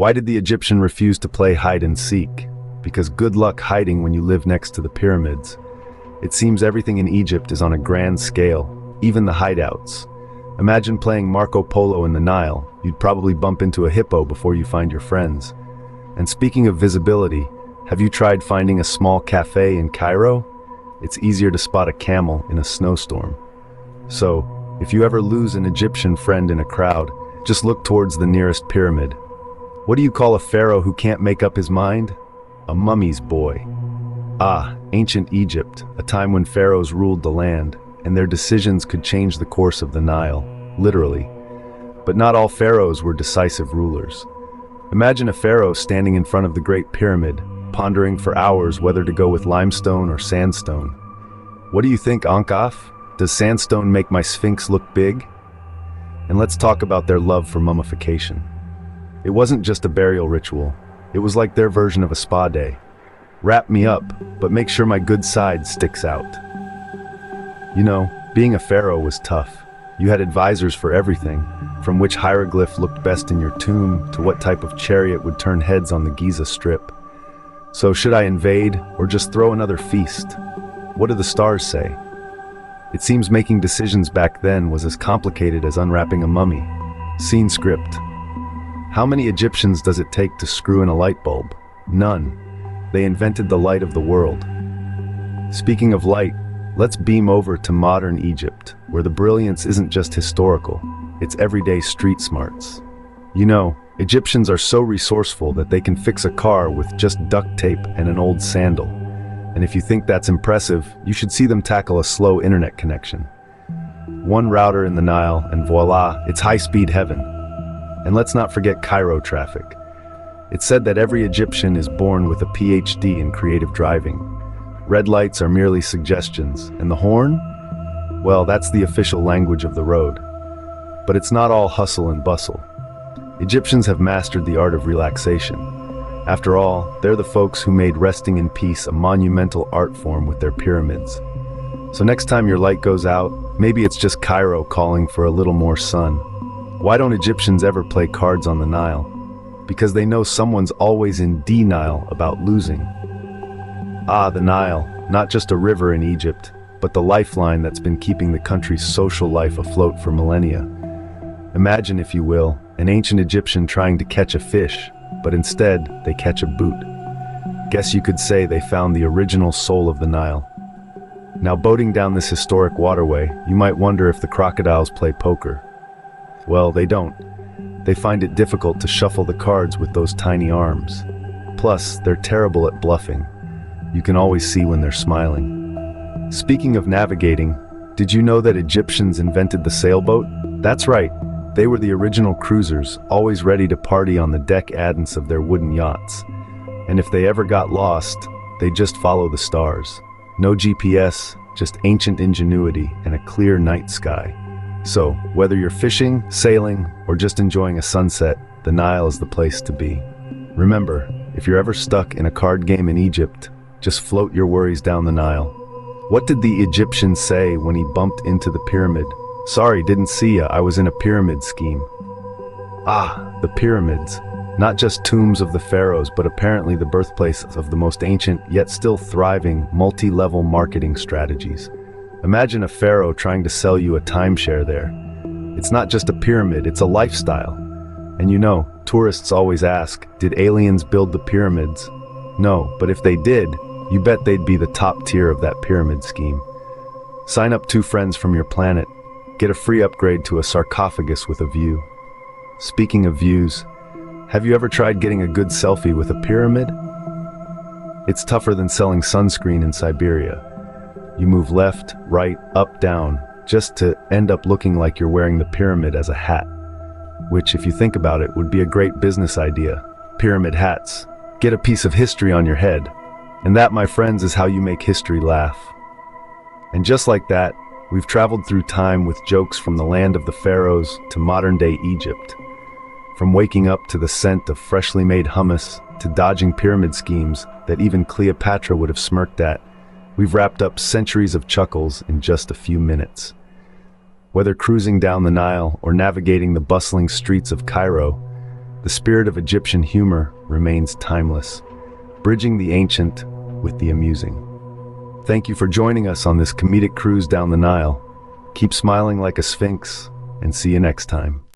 Why did the Egyptian refuse to play hide and seek? Because good luck hiding when you live next to the pyramids. It seems everything in Egypt is on a grand scale, even the hideouts. Imagine playing Marco Polo in the Nile. You'd probably bump into a hippo before you find your friends. And speaking of visibility, have you tried finding a small cafe in Cairo? It's easier to spot a camel in a snowstorm. So, if you ever lose an Egyptian friend in a crowd, just look towards the nearest pyramid. What do you call a pharaoh who can't make up his mind? A mummy's boy. Ah, ancient Egypt, a time when pharaohs ruled the land, and their decisions could change the course of the Nile, literally. But not all pharaohs were decisive rulers. Imagine a pharaoh standing in front of the Great Pyramid, pondering for hours whether to go with limestone or sandstone. What do you think, Ankaf? Does sandstone make my Sphinx look big? And let's talk about their love for mummification. It wasn't just a burial ritual. It was like their version of a spa day. Wrap me up, but make sure my good side sticks out. You know, being a pharaoh was tough. You had advisors for everything, from which hieroglyph looked best in your tomb to what type of chariot would turn heads on the Giza Strip. So should I invade or just throw another feast? What do the stars say? It seems making decisions back then was as complicated as unwrapping a mummy. Scene script. How many Egyptians does it take to screw in a light bulb? None. They invented the light of the world. Speaking of light, let's beam over to modern Egypt, where the brilliance isn't just historical, it's everyday street smarts. You know, Egyptians are so resourceful that they can fix a car with just duct tape and an old sandal. And if you think that's impressive, you should see them tackle a slow internet connection. One router in the Nile, and voila, it's high-speed heaven. And let's not forget Cairo traffic. It's said that every Egyptian is born with a PhD in creative driving. Red lights are merely suggestions, and the horn? Well, that's the official language of the road. But it's not all hustle and bustle. Egyptians have mastered the art of relaxation. After all, they're the folks who made resting in peace a monumental art form with their pyramids. So next time your light goes out, maybe it's just Cairo calling for a little more sun. Why don't Egyptians ever play cards on the Nile? Because they know someone's always in denial about losing. Ah, the Nile, not just a river in Egypt, but the lifeline that's been keeping the country's social life afloat for millennia. Imagine, if you will, an ancient Egyptian trying to catch a fish, but instead they catch a boot. Guess you could say they found the original soul of the Nile. Now, boating down this historic waterway, you might wonder if the crocodiles play poker. Well, they don't. They find it difficult to shuffle the cards with those tiny arms. Plus, they're terrible at bluffing. You can always see when they're smiling. Speaking of navigating, did you know that Egyptians invented the sailboat? That's right. They were the original cruisers, always ready to party on the deck addance of their wooden yachts. And if they ever got lost, they'd just follow the stars. No GPS, just ancient ingenuity and a clear night sky. So, whether you're fishing, sailing, or just enjoying a sunset, the Nile is the place to be. Remember, if you're ever stuck in a card game in Egypt, just float your worries down the Nile. What did the Egyptian say when he bumped into the pyramid? Sorry, didn't see ya, I was in a pyramid scheme. Ah, the pyramids. Not just tombs of the pharaohs, but apparently the birthplace of the most ancient, yet still thriving, multi-level marketing strategies. Imagine a pharaoh trying to sell you a timeshare there. It's not just a pyramid, it's a lifestyle. And you know, tourists always ask, did aliens build the pyramids? No, but if they did, you bet they'd be the top tier of that pyramid scheme. Sign up 2 friends from your planet. Get a free upgrade to a sarcophagus with a view. Speaking of views, have you ever tried getting a good selfie with a pyramid? It's tougher than selling sunscreen in Siberia. You move left, right, up, down, just to end up looking like you're wearing the pyramid as a hat. Which, if you think about it, would be a great business idea. Pyramid hats. Get a piece of history on your head. And that, my friends, is how you make history laugh. And just like that, we've traveled through time with jokes from the land of the pharaohs to modern-day Egypt. From waking up to the scent of freshly made hummus to dodging pyramid schemes that even Cleopatra would have smirked at, we've wrapped up centuries of chuckles in just a few minutes. Whether cruising down the Nile or navigating the bustling streets of Cairo, The spirit of Egyptian humor remains timeless, bridging the ancient with the amusing. Thank you for joining us on this comedic cruise down the Nile. Keep smiling like a sphinx, and see you next time.